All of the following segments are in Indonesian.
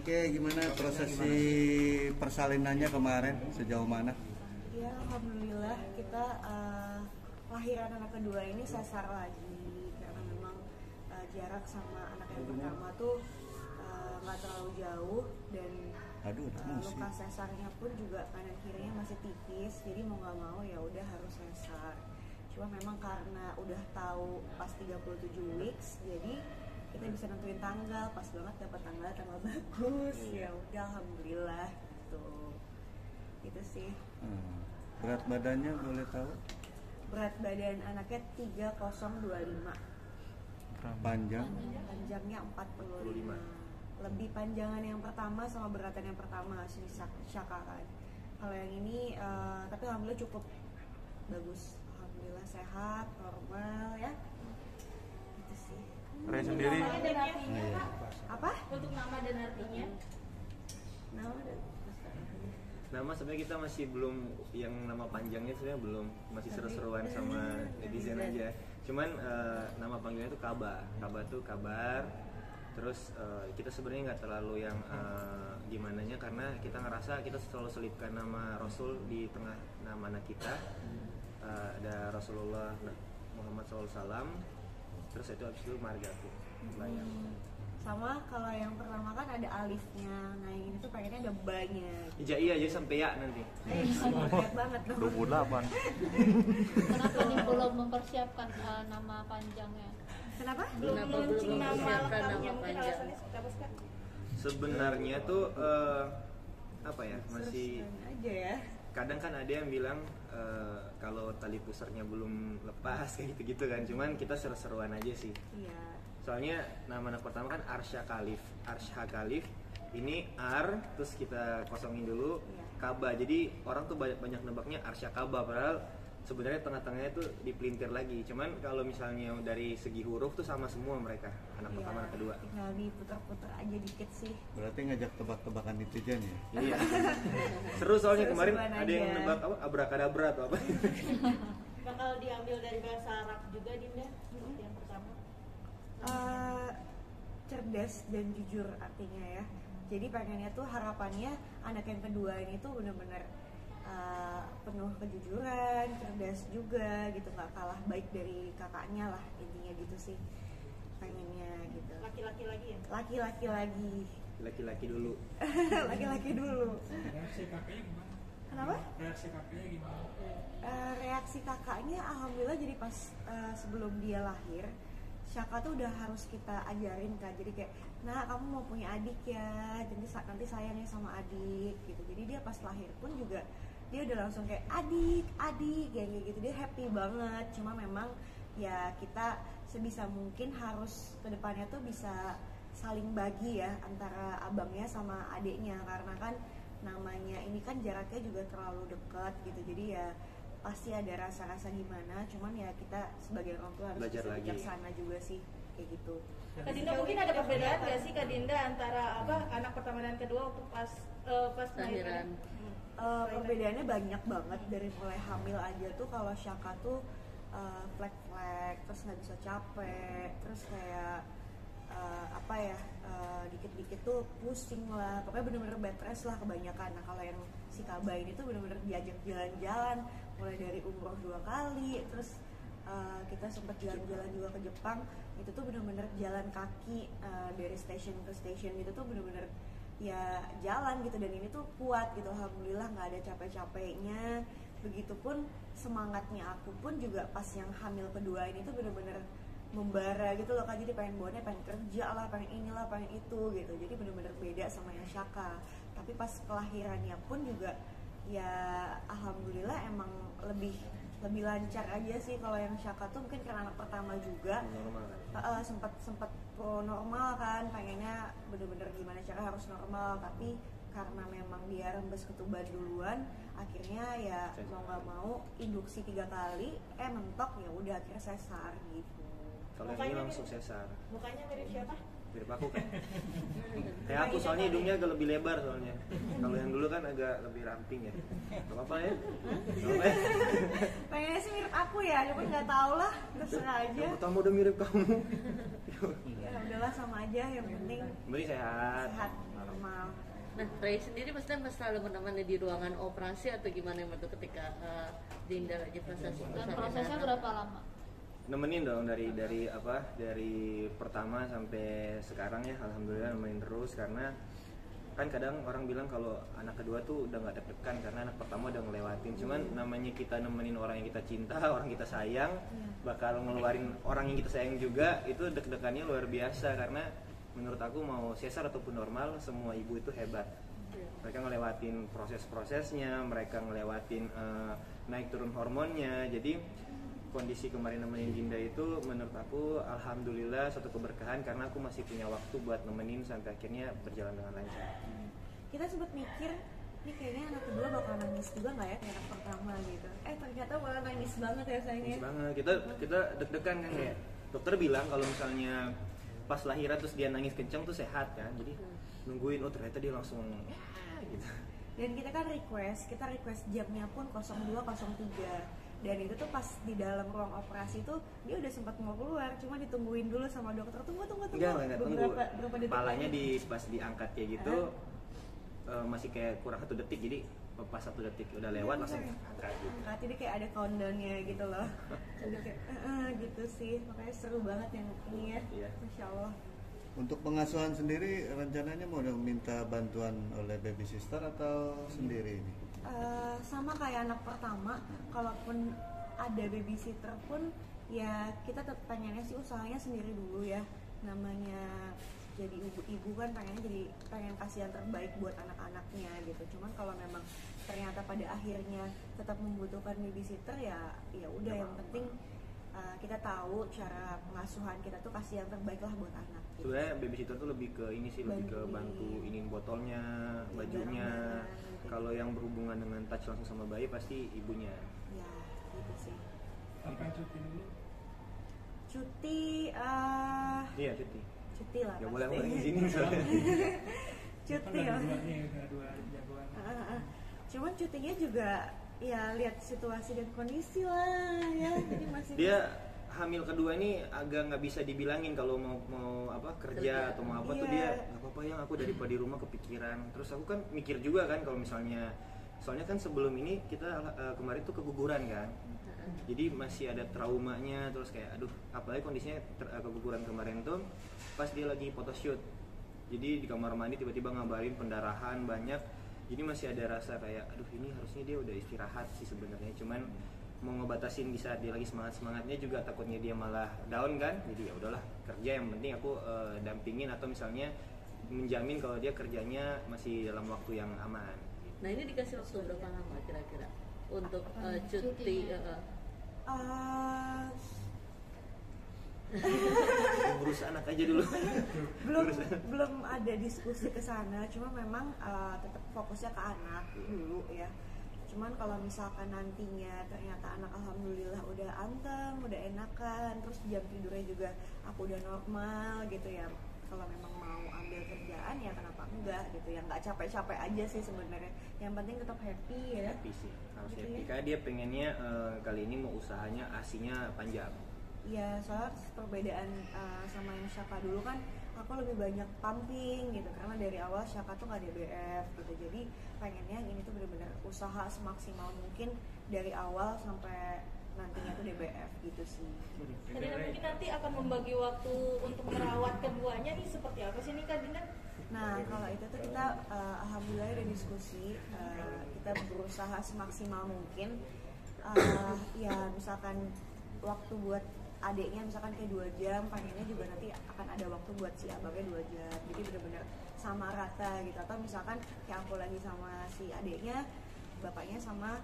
Oke, gimana prosesi persalinannya kemarin? Sejauh mana? Ya, alhamdulillah kita lahiran anak kedua ini sesar lagi karena memang jarak sama anak yang pertama tuh nggak terlalu jauh dan luka sesarnya pun juga kanan kirinya masih tipis, jadi mau nggak mau ya udah harus sesar. Cuma memang karena udah tahu pas 37 weeks, jadi kita bisa nentuin tanggal, pas banget dapat tanggal bagus. Ya udah alhamdulillah gitu sih. Berat badannya boleh tahu? Berat badan anaknya 3025. Panjangnya 45. Lebih panjangan yang pertama sama beratan yang pertama si Shaka kan. Kalau yang ini tapi alhamdulillah cukup bagus. Alhamdulillah sehat, normal ya. Itu sih. Ray sendiri Apa? Untuk nama dan artinya? Nama sebenarnya kita masih belum, yang nama panjangnya sebenarnya belum, masih seru-seruan sama netizen aja. Cuman nama panggilnya itu Kaba. Kaba tuh kabar. Terus kita sebenarnya nggak terlalu yang gimananya, karena kita ngerasa kita selalu selipkan nama Rasul di tengah nama anak kita. Ada Rasulullah Muhammad SAW. Terus itu abis itu margaku bayang. Sama kalau yang pertama kan ada alifnya, nah ini tuh pengennya ada banyak. Iya aja sampai ya nanti. Banyak banget tuh. 28. Kenapa nih belum mempersiapkan nama panjangnya? Kenapa? Belum mempersiapkan nama panjang. Sebenarnya tuh apa ya, masih aja ya. Kadang kan ada yang bilang kalau tali pusarnya belum lepas kayak gitu-gitu kan. Cuman kita seru-seruan aja sih. Iya. Soalnya nama anak pertama kan Arsha Khalif. Ini Ar, terus kita kosongin dulu, Kaba. Jadi orang tuh banyak nebaknya Arsha Kaba, padahal sebenarnya tengah-tengahnya tuh dipelintir lagi. Cuman kalau misalnya dari segi huruf tuh sama semua mereka, anak pertama, anak kedua. Tinggal diputar-putar aja dikit sih. Berarti ngajak tebak-tebakan netizen ya? Iya. Seru soalnya kemarin Seru-seruan ada yang aja. nebak apa abrakadabra atau apa. Bakal diambil dari bahasa Arab juga, Dinda, seperti yang pertama. Cerdas dan jujur artinya ya. Jadi pengennya tuh harapannya anak yang kedua ini tuh benar-benar penuh kejujuran, cerdas juga gitu, nggak kalah baik dari kakaknya lah, intinya gitu sih pengennya gitu. Laki-laki lagi ya? Laki-laki lagi. Laki-laki dulu. Laki-laki dulu. Reaksi kakaknya gimana? Kenapa? Reaksi kakaknya gimana? Reaksi kakaknya alhamdulillah, jadi pas sebelum dia lahir Shaka tuh udah harus kita ajarin kan, jadi kayak, nah kamu mau punya adik ya, jadi nanti sayangnya sama adik gitu. Jadi dia pas lahir pun juga dia udah langsung kayak adik kayak gitu, dia happy banget. Cuma memang ya kita sebisa mungkin harus kedepannya tuh bisa saling bagi ya antara abangnya sama adiknya, karena kan namanya ini kan jaraknya juga terlalu dekat gitu. Jadi ya pasti ada rasa-rasa gimana, cuman ya kita sebagai orang tua harus Belajar bisa lagi. bijaksana juga sih kayak gitu. Kak Dinda, mungkin ada perbedaan nggak sih Kak Dinda antara anak pertama dan kedua waktu pas lahiran? Perbedaannya banyak banget, dari mulai hamil aja tuh kalau Shaka tuh flek-flek, terus nggak bisa capek, terus kayak dikit-dikit tuh pusing lah, pokoknya bener-bener bed rest lah kebanyakan. Nah kalau yang si Kaba ini tuh bener-bener diajak jalan-jalan, mulai dari umroh 2 kali, terus kita sempat jalan-jalan juga ke Jepang. Itu tuh bener-bener jalan kaki dari station ke station gitu tuh bener-bener ya jalan gitu, dan ini tuh kuat gitu, alhamdulillah nggak ada capek-capeknya. Begitupun semangatnya aku pun juga pas yang hamil kedua ini tuh bener-bener membara gitu loh Kak, jadi pengen bawanya, pengen kerja lah, pengen inilah, pengen itu gitu. Jadi bener-bener beda sama yang Shaka. Tapi pas kelahirannya pun juga ya alhamdulillah emang lebih lancar aja sih. Kalau yang Shaka tuh mungkin karena anak pertama juga sempat pro normal kan, pengennya bener-bener gimana cara harus normal, tapi karena memang dia rembes ketuban duluan, akhirnya ya mau nggak mau induksi 3 kali, mentok, ya udah akhirnya sesar gitu. Kalau yang ini langsung sesar. Mukanya mirip siapa? Mirip aku kan. Kayak aku soalnya hidungnya agak lebih lebar soalnya. Kalau yang dulu kan agak lebih ramping ya. Gak apa-apa ya. Pengennya sih mirip aku ya, cuma nggak tahu lah, terserah aja. Yang pertama udah mirip kamu. Ya udahlah sama aja, yang penting Beri sehat. sehat, normal. Nah, Ray sendiri maksudnya selalu menemani di ruangan operasi atau gimana waktu ketika Dinda lagi proses Dan prosesnya berapa lama? Nemenin dong dari pertama sampai sekarang ya, alhamdulillah nemenin terus. Karena kan kadang orang bilang kalau anak kedua tuh udah nggak deg-degan karena anak pertama udah ngelewatin. Cuman namanya kita nemenin orang yang kita cinta, orang kita sayang, bakal ngeluarin orang yang kita sayang juga, itu deg-degannya luar biasa. Karena menurut aku mau sesar ataupun normal, semua ibu itu hebat. Mereka ngelewatin proses-prosesnya, mereka ngelewatin naik turun hormonnya. Jadi kondisi kemarin nemenin Dinda itu menurut aku alhamdulillah suatu keberkahan, karena aku masih punya waktu buat nemenin sampai akhirnya berjalan dengan lancar. Kita sempat mikir ini kayaknya anak kedua bakal nangis juga nggak ya kayak anak pertama gitu. Ternyata malah nangis banget ya sayangnya. Nangis banget. Kita deg-degan kan, kayak dokter bilang kalau misalnya pas lahiran terus dia nangis kencang tuh sehat kan. Jadi nungguin, oh ternyata dia langsung ya gitu. Dan kita kan request jamnya pun 02.03. Dan itu tuh pas di dalam ruang operasi tuh dia udah sempat mau keluar, cuma ditungguin dulu sama dokter. Tunggu. Enggak tunggu. Berapa detik Palanya lagi? pas diangkat kayak gitu masih kayak kurang 1 detik. Jadi pas 1 detik udah lewat langsung angkat gitu. Angkat, jadi kayak ada countdownnya gitu loh. Jadi kayak gitu sih. Makanya seru banget yang ini ya. Iya. Masya Allah. Untuk pengasuhan sendiri rencananya mau minta bantuan oleh baby sister atau sendiri ini? Sama kayak anak pertama, kalaupun ada babysitter pun ya kita tetap pengennya sih usahanya sendiri dulu ya. Namanya jadi ibu kan pengen kasih yang terbaik buat anak-anaknya gitu. Cuman kalau memang ternyata pada akhirnya tetap membutuhkan babysitter ya udah, yang penting kita tahu cara pengasuhan kita tuh kasih yang terbaik lah buat anak gitu. Sebenarnya babysitter tuh lebih ke ini sih, lebih ke bantu iniin botolnya, bajunya. Kalau yang berhubungan dengan touch langsung sama bayi pasti ibunya. Ya gitu sih. Kapan cuti dulu? Cuti Iya, cuti. cuti lah Gak pasti. boleh aku izinin soalnya. Cuti Kan ya. ada dua nih, ada dua jagoan. Cuman cutinya juga ya lihat situasi dan kondisi lah ya. Jadi masih Dia hamil kedua ini agak nggak bisa dibilangin kalau mau kerja atau mau apa tuh, Iya. dia nggak apa-apa ya, aku daripada di rumah kepikiran. Terus aku kan mikir juga kan kalau misalnya, soalnya kan sebelum ini kita kemarin tuh keguguran kan, jadi masih ada traumanya. Terus kayak aduh, apalagi kondisinya keguguran kemarin tuh pas dia lagi photoshoot, jadi di kamar mandi tiba-tiba ngabarin pendarahan banyak. Jadi masih ada rasa kayak aduh, ini harusnya dia udah istirahat sih sebenarnya, cuman mau ngebatasin di saat dia lagi semangatnya juga takutnya dia malah down kan. Jadi ya udahlah, kerja yang penting aku dampingin atau misalnya menjamin kalau dia kerjanya masih dalam waktu yang aman. Nah, ini dikasih waktu berapa lama kira-kira untuk cuti? Cutinya? Urus anak aja dulu. belum ada diskusi ke sana, cuma memang tetap fokusnya ke anak dulu ya. Cuman kalau misalkan nantinya ternyata anak alhamdulillah udah anteng, udah enakan, terus jam tidurnya juga aku udah normal gitu ya. Kalau memang mau ambil kerjaan ya kenapa enggak gitu ya, nggak capek-capek aja sih sebenarnya. Yang penting tetap happy ya. Happy sih, harus Gitu happy. ya. Karena dia pengennya kali ini mau usahanya asinya panjang. Iya, soalnya perbedaan sama yang Syaka dulu kan aku lebih banyak pumping gitu, karena dari awal Syaka tuh nggak DBF gitu. Jadi pengennya ini tuh bener-bener usaha semaksimal mungkin dari awal sampai nantinya tuh DBF gitu sih. Jadi mungkin nanti akan membagi waktu untuk merawat keduanya nih seperti apa sih nih Kak Dinda? Nah kalau itu tuh kita alhamdulillah ada diskusi, kita berusaha semaksimal mungkin. Ya misalkan waktu buat adiknya misalkan kayak 2 jam, pengennya juga nanti akan ada waktu buat si abangnya 2 jam. Jadi bener-bener sama rata gitu. Atau misalkan kayak aku lagi sama si adiknya, bapaknya sama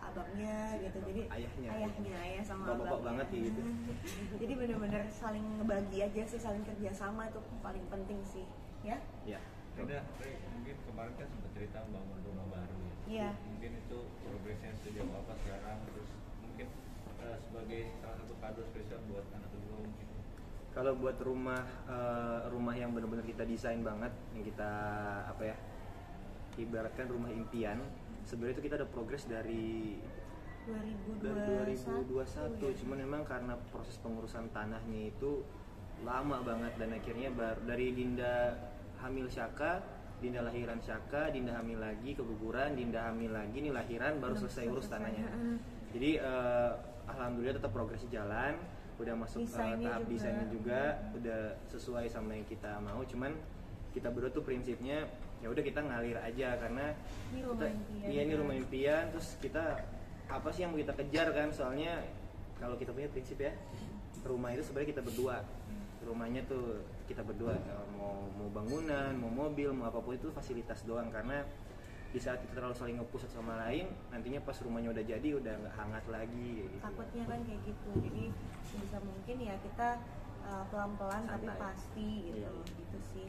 abangnya gitu. Jadi ayah sama Bapak-bapak abangnya. banget gitu. Jadi bener-bener saling ngebagi aja sih, saling kerjasama itu paling penting sih ya. Ya. Beda, mungkin kemarin kan sempat cerita bangun rumah baru ya. Iya. Mungkin itu progresnya sejauh apa sekarang, terus mungkin sebagai salah satu kado spesial buat anak kedua mungkin. Kalau buat rumah yang benar-benar kita desain banget, yang kita ibaratkan rumah impian, sebenarnya itu kita ada progres dari 2021. Ya. Cuman memang karena proses pengurusan tanahnya itu lama banget, dan akhirnya dari Dinda hamil Syaka Dinda lahiran Syaka, Dinda hamil lagi, keguguran, Dinda hamil lagi, nih lahiran, baru selesai urus tanahnya. Jadi alhamdulillah tetap progresi jalan, udah masuk Desainnya tahap juga. desainnya juga, udah sesuai sama yang kita mau. Cuman kita berdua tuh prinsipnya ya udah kita ngalir aja karena Ini rumah kita, impian. iya ini rumah impian, terus kita apa sih yang mau kita kejar kan? Soalnya kalau kita punya prinsip ya, rumah itu sebenarnya kita berdua. Rumahnya tuh kita berdua, mau bangunan, mau mobil, mau apapun itu fasilitas doang, karena di saat kita terlalu saling nge-push satu sama lain, nantinya pas rumahnya udah jadi udah nggak hangat lagi gitu. Takutnya kan kayak gitu, jadi sebisa mungkin ya kita pelan-pelan tapi Santai. pasti gitu, Iya. gitu sih.